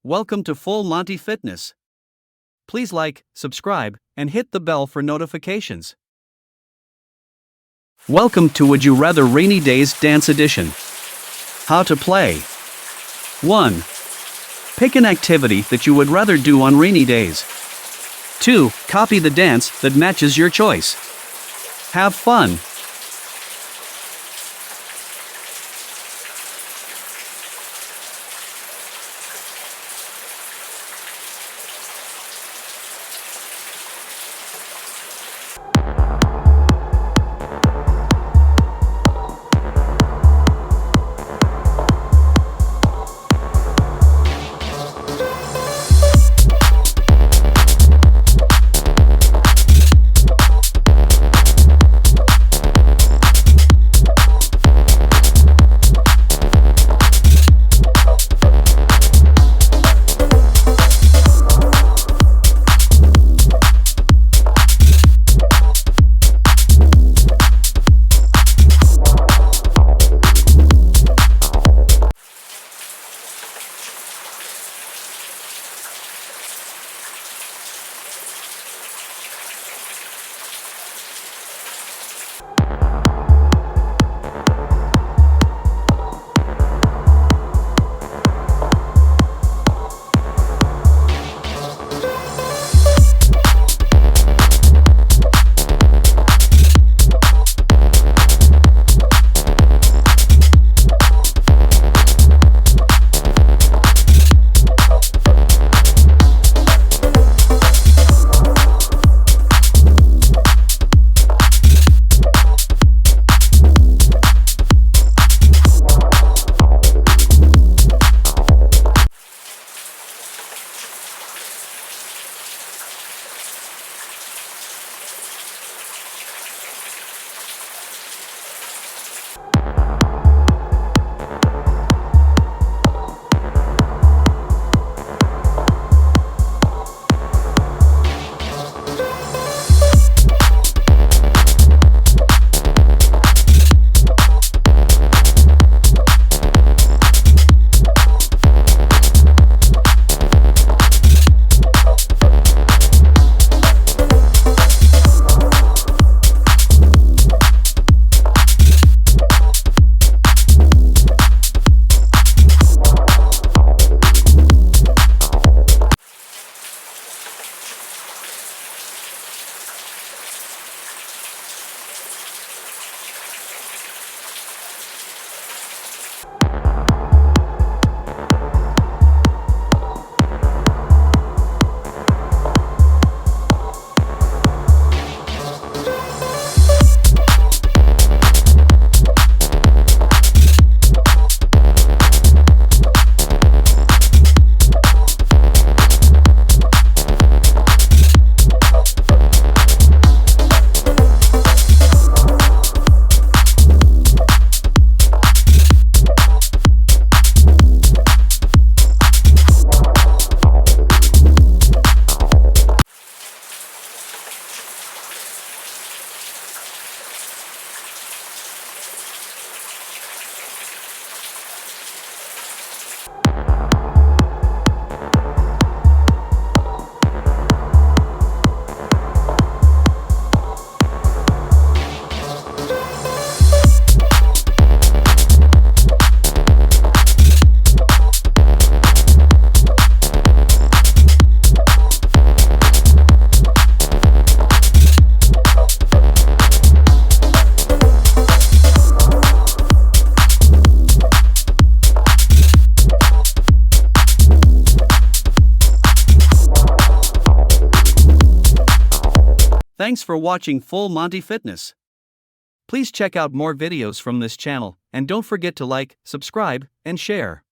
Welcome to Full Monty Fitness. Please like, subscribe, and hit the bell for notifications. Welcome to Would You Rather Rainy Days Dance Edition. How to play. 1. Pick an activity that you would rather do on rainy days. 2. Copy the dance that matches your choice. Have fun. Thanks for watching Full Monty Fitness. Please check out more videos from this channel, and don't forget to like, subscribe, and share.